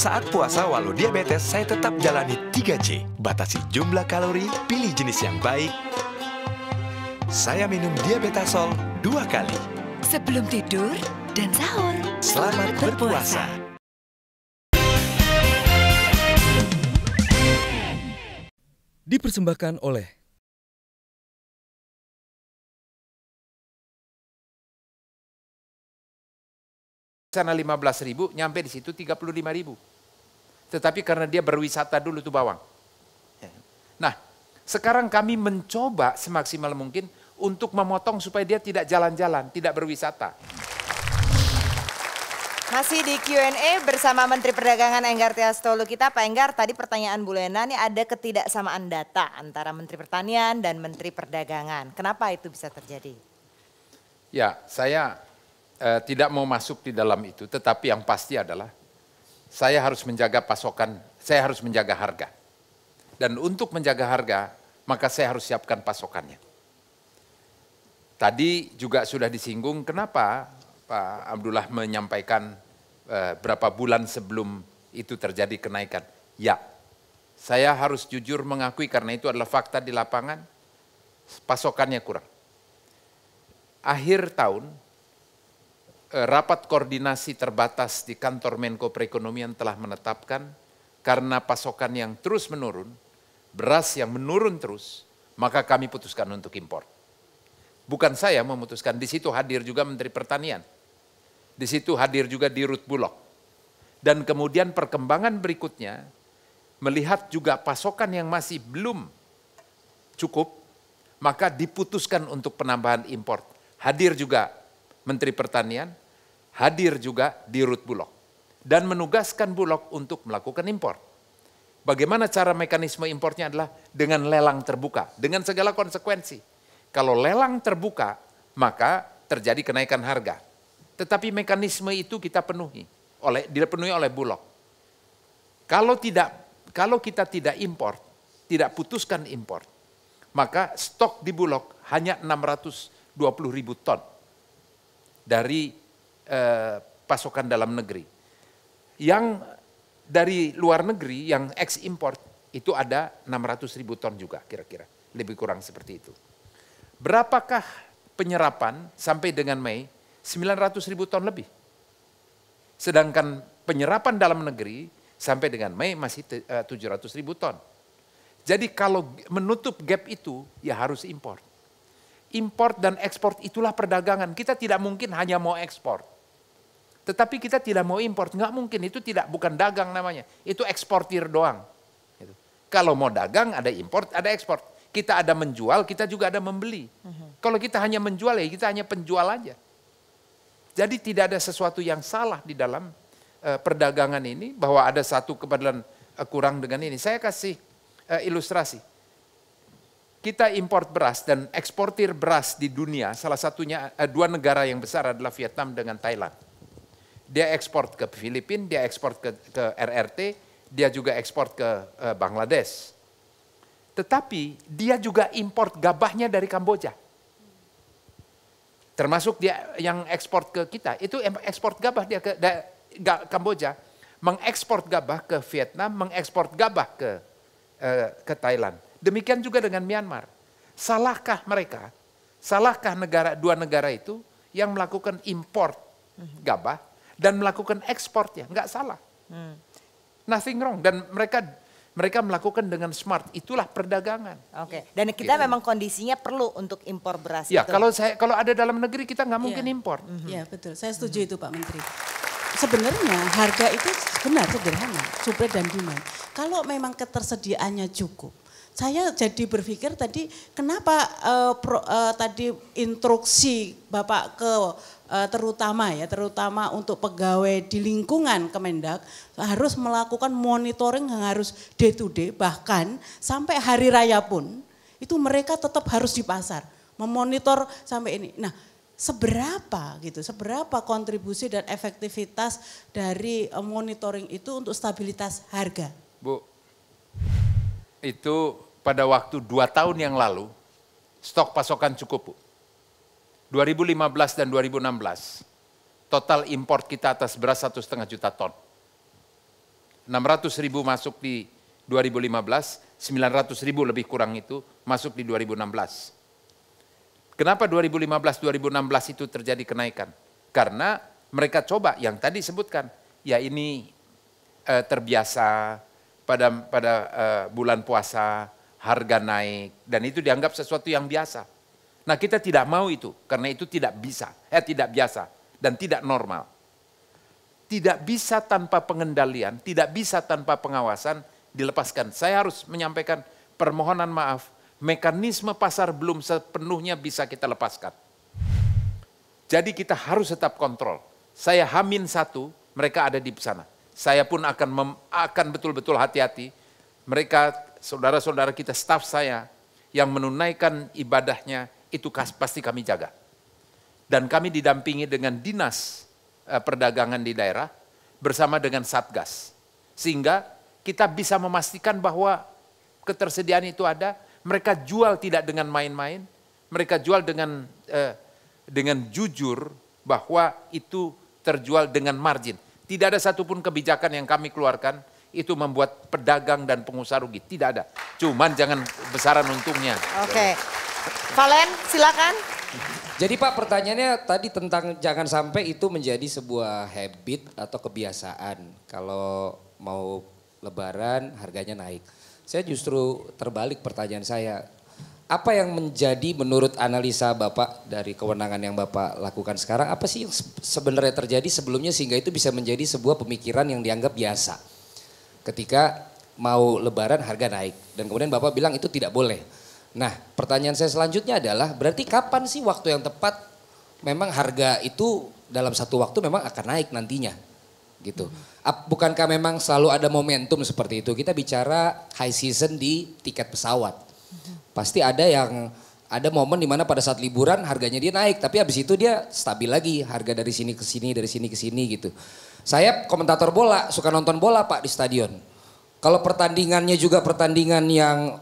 Saat puasa walau diabetes, saya tetap jalani 3C. Batasi jumlah kalori, pilih jenis yang baik. Saya minum Diabetasol 2 kali. Sebelum tidur dan sahur. Selamat berpuasa. Dipersembahkan oleh sana 15.000, nyampe di situ 35.000. Tetapi karena dia berwisata dulu tuh bawang. Nah, sekarang kami mencoba semaksimal mungkin untuk memotong supaya dia tidak jalan-jalan, tidak berwisata. Masih di Q&A bersama Menteri Perdagangan Enggar Tias Tolu kita. Pak Enggar, tadi pertanyaan Bu Lena, ini ada ketidaksamaan data antara Menteri Pertanian dan Menteri Perdagangan. Kenapa itu bisa terjadi? Ya, saya tidak mau masuk di dalam itu, tetapi yang pasti adalah saya harus menjaga pasokan, saya harus menjaga harga. Dan untuk menjaga harga, maka saya harus siapkan pasokannya. Tadi juga sudah disinggung kenapa Pak Abdullah menyampaikan berapa bulan sebelum itu terjadi kenaikan. Ya, saya harus jujur mengakui karena itu adalah fakta di lapangan, pasokannya kurang. Akhir tahun, rapat koordinasi terbatas di kantor Menko Perekonomian telah menetapkan karena pasokan yang terus menurun, beras yang menurun terus, maka kami putuskan untuk impor. Bukan saya memutuskan, di situ hadir juga Menteri Pertanian. Di situ hadir juga Dirut Bulog. Dan kemudian perkembangan berikutnya, melihat juga pasokan yang masih belum cukup, maka diputuskan untuk penambahan impor. Hadir juga Menteri Pertanian, hadir juga Dirut Bulog. Dan menugaskan Bulog untuk melakukan impor. Bagaimana cara mekanisme impornya adalah dengan lelang terbuka, dengan segala konsekuensi. Kalau lelang terbuka, maka terjadi kenaikan harga. Tetapi mekanisme itu kita dipenuhi oleh Bulog. Kalau kita tidak impor, tidak putuskan impor, maka stok di Bulog hanya 620.000 ton dari pasokan dalam negeri. Yang dari luar negeri yang ekspor itu ada 600.000 ton juga kira-kira, lebih kurang seperti itu. Berapakah penyerapan sampai dengan Mei? 900.000 ton lebih. Sedangkan penyerapan dalam negeri sampai dengan Mei masih 700.000 ton. Jadi kalau menutup gap itu ya harus impor. Import dan ekspor itulah perdagangan. Kita tidak mungkin hanya mau ekspor. Tetapi kita tidak mau import, nggak mungkin. Itu bukan dagang namanya. Itu eksportir doang. Gitu. Kalau mau dagang ada import, ada ekspor. Kita ada menjual, kita juga ada membeli. Kalau kita hanya menjual ya kita hanya penjual aja. Jadi tidak ada sesuatu yang salah di dalam perdagangan ini bahwa ada satu kebetulan kurang dengan ini. Saya kasih ilustrasi. Kita import beras dan eksportir beras di dunia, salah satunya dua negara yang besar adalah Vietnam dengan Thailand. Dia ekspor ke Filipina, dia ekspor ke RRT, dia juga ekspor ke Bangladesh. Tetapi dia juga import gabahnya dari Kamboja. Termasuk dia yang ekspor ke kita, itu ekspor gabah dia ke Kamboja, mengekspor gabah ke Vietnam, mengekspor gabah ke Thailand. Demikian juga dengan Myanmar. Salahkah mereka? Salahkah dua negara itu yang melakukan import gabah dan melakukan ekspornya? Enggak salah. Nothing wrong. Dan mereka melakukan dengan smart. Itulah perdagangan. Oke. Dan kita memang kondisinya perlu untuk impor beras. Ya, kalau ada dalam negeri kita nggak mungkin impor. Ya betul. Saya setuju itu Pak Menteri. Sebenarnya harga itu benar sederhana, supply dan demand. Kalau memang ketersediaannya cukup. Saya jadi berpikir tadi kenapa tadi instruksi Bapak ke terutama untuk pegawai di lingkungan Kemendak harus melakukan monitoring yang harus day to day, bahkan sampai hari raya pun itu mereka tetap harus di pasar memonitor sampai ini. Nah, seberapa kontribusi dan efektivitas dari monitoring itu untuk stabilitas harga? Bu, itu pada waktu 2 tahun yang lalu stok pasokan cukup, Bu. 2015 dan 2016 total import kita atas beras 1,5 juta ton. 600.000 masuk di 2015, 900.000 lebih kurang itu masuk di 2016. Kenapa 2015-2016 itu terjadi kenaikan? Karena mereka coba yang tadi sebutkan, ya ini terbiasa pada bulan puasa harga naik dan itu dianggap sesuatu yang biasa. Nah kita tidak mau itu karena itu tidak biasa dan tidak normal. Tidak bisa tanpa pengendalian, tidak bisa tanpa pengawasan dilepaskan. Saya harus menyampaikan permohonan maaf, mekanisme pasar belum sepenuhnya bisa kita lepaskan. Jadi kita harus tetap kontrol. Saya H-1, mereka ada di sana. Saya pun akan betul-betul hati-hati. Mereka, saudara-saudara kita, staf saya yang menunaikan ibadahnya, itu pasti kami jaga. Dan kami didampingi dengan dinas perdagangan di daerah bersama dengan Satgas. Sehingga kita bisa memastikan bahwa ketersediaan itu ada, mereka jual tidak dengan main-main, mereka jual dengan jujur bahwa itu terjual dengan margin. Tidak ada satupun kebijakan yang kami keluarkan itu membuat pedagang dan pengusaha rugi. Tidak ada. Cuman jangan besaran untungnya. Oke. Valen, silakan. Jadi Pak pertanyaannya tadi tentang jangan sampai itu menjadi sebuah habit atau kebiasaan. Kalau mau lebaran harganya naik. Saya justru terbalik pertanyaan saya. Apa yang menjadi menurut analisa Bapak dari kewenangan yang Bapak lakukan sekarang, apa sih yang sebenarnya terjadi sebelumnya sehingga itu bisa menjadi sebuah pemikiran yang dianggap biasa. Ketika mau lebaran harga naik dan kemudian Bapak bilang itu tidak boleh. Nah pertanyaan saya selanjutnya adalah berarti kapan sih waktu yang tepat memang harga itu dalam satu waktu memang akan naik nantinya gitu. Bukankah memang selalu ada momentum seperti itu? Kita bicara high season di tiket pesawat. Pasti ada momen di mana pada saat liburan harganya dia naik, tapi habis itu dia stabil lagi harga dari sini ke sini, dari sini ke sini gitu. Saya komentator bola, suka nonton bola Pak di stadion. Kalau pertandingannya juga pertandingan yang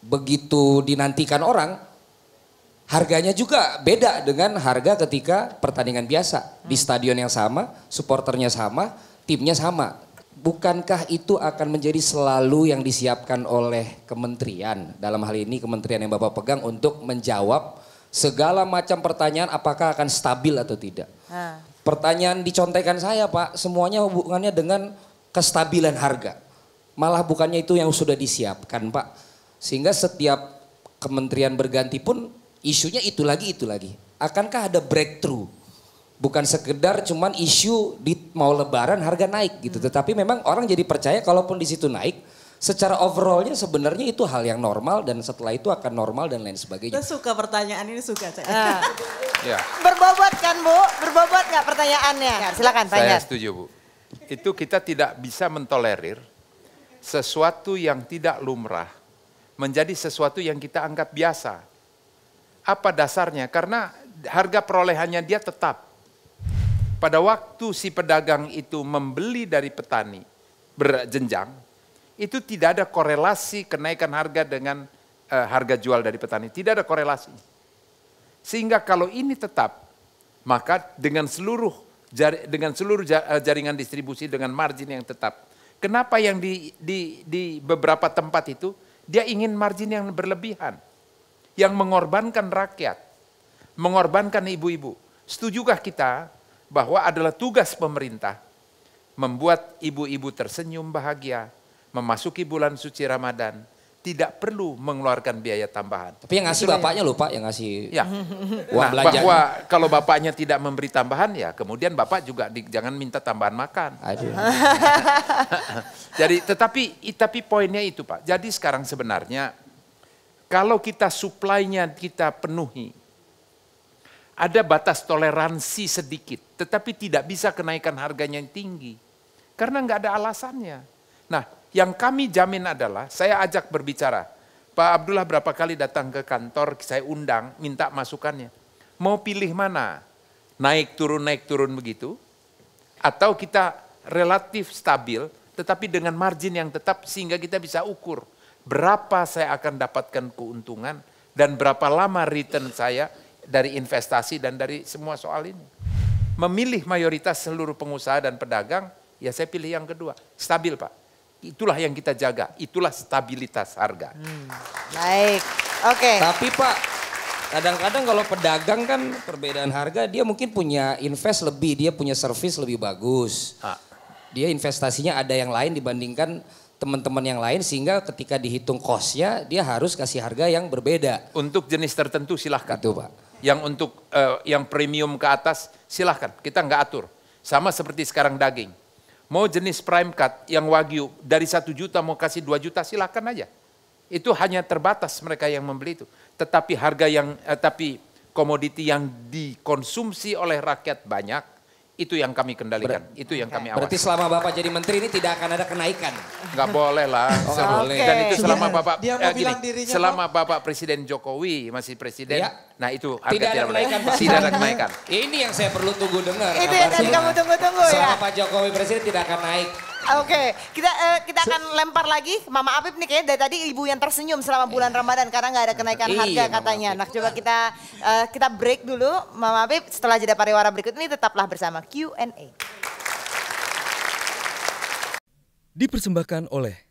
begitu dinantikan orang, harganya juga beda dengan harga ketika pertandingan biasa. Di stadion yang sama, supporternya sama, timnya sama. Bukankah itu akan menjadi selalu yang disiapkan oleh kementerian, dalam hal ini kementerian yang Bapak pegang untuk menjawab segala macam pertanyaan apakah akan stabil atau tidak. Pertanyaan dicontekan saya Pak, semuanya hubungannya dengan kestabilan harga. Malah bukannya itu yang sudah disiapkan Pak. Sehingga setiap kementerian berganti pun isunya itu lagi. Akankah ada breakthrough? Bukan sekedar cuman isu di mau lebaran harga naik gitu. Tetapi memang orang jadi percaya kalaupun di situ naik, secara overallnya sebenarnya itu hal yang normal dan setelah itu akan normal dan lain sebagainya. Saya suka pertanyaan ini, suka saya. Ya. Berbobot kan Bu? Berbobot nggak pertanyaannya? Ya, silakan Pak Saya Enggar. setuju Bu. Itu kita tidak bisa mentolerir sesuatu yang tidak lumrah menjadi sesuatu yang kita anggap biasa. Apa dasarnya? Karena harga perolehannya dia tetap. Pada waktu si pedagang itu membeli dari petani berjenjang, itu tidak ada korelasi kenaikan harga dengan harga jual dari petani. Tidak ada korelasi. Sehingga kalau ini tetap, maka dengan seluruh jaringan distribusi dengan margin yang tetap. Kenapa yang di beberapa tempat itu dia ingin margin yang berlebihan, yang mengorbankan rakyat, mengorbankan ibu-ibu. Setujukah kita bahwa adalah tugas pemerintah membuat ibu-ibu tersenyum bahagia, memasuki bulan suci Ramadan, tidak perlu mengeluarkan biaya tambahan. Tapi yang ngasih bapaknya loh Pak, yang ngasih ya. uang belanja. Bahwa kalau bapaknya tidak memberi tambahan ya kemudian bapak juga jangan minta tambahan makan. Aduh. Jadi tapi poinnya itu Pak. Jadi sekarang sebenarnya kalau kita supply-nya kita penuhi, ada batas toleransi sedikit, tetapi tidak bisa kenaikan harganya yang tinggi. Karena nggak ada alasannya. Nah, yang kami jamin adalah, saya ajak berbicara. Pak Abdullah berapa kali datang ke kantor, saya undang, minta masukannya. Mau pilih mana? Naik turun begitu? Atau kita relatif stabil, tetapi dengan margin yang tetap sehingga kita bisa ukur. Berapa saya akan dapatkan keuntungan dan berapa lama return saya dari investasi dan dari semua soal ini. Memilih mayoritas seluruh pengusaha dan pedagang ya saya pilih yang kedua. Stabil Pak. Itulah yang kita jaga, itulah stabilitas harga. Baik, oke. Tapi Pak, kadang-kadang kalau pedagang kan perbedaan harga, dia mungkin punya invest lebih, dia punya servis lebih bagus. Dia investasinya ada yang lain dibandingkan teman-teman yang lain, sehingga ketika dihitung cost-nya dia harus kasih harga yang berbeda. Untuk jenis tertentu silahkan. Itu Pak. Yang untuk yang premium ke atas silahkan, kita nggak atur. Sama seperti sekarang daging. Mau jenis prime cut yang wagyu dari 1 juta mau kasih 2 juta silahkan aja. Itu hanya terbatas mereka yang membeli itu. Tetapi harga yang, tapi komoditi yang dikonsumsi oleh rakyat banyak, itu yang kami kendalikan, itu yang kami awasi. Berarti selama Bapak jadi menteri ini tidak akan ada kenaikan? Nggak boleh lah. Nggak boleh. Dan itu selama Bapak, Dia mau bilang dirinya, selama Bapak Presiden Jokowi masih presiden, Ya. nah itu harga Tidak ada boleh. kenaikan, Pak. Tidak ada kenaikan. Ini yang saya perlu tunggu dengar. Itu yang tadi kabarnya. kamu tunggu-tunggu ya. Selama Pak Jokowi presiden tidak akan naik. Oke, kita akan lempar lagi. Mama Apip nih kayaknya dari tadi ibu yang tersenyum selama bulan Ramadan karena nggak ada kenaikan Iya, harga Mama katanya. Apip. Nah, coba kita break dulu, Mama Apip. Setelah jeda pariwara berikut ini tetaplah bersama Q&A. Dipersembahkan oleh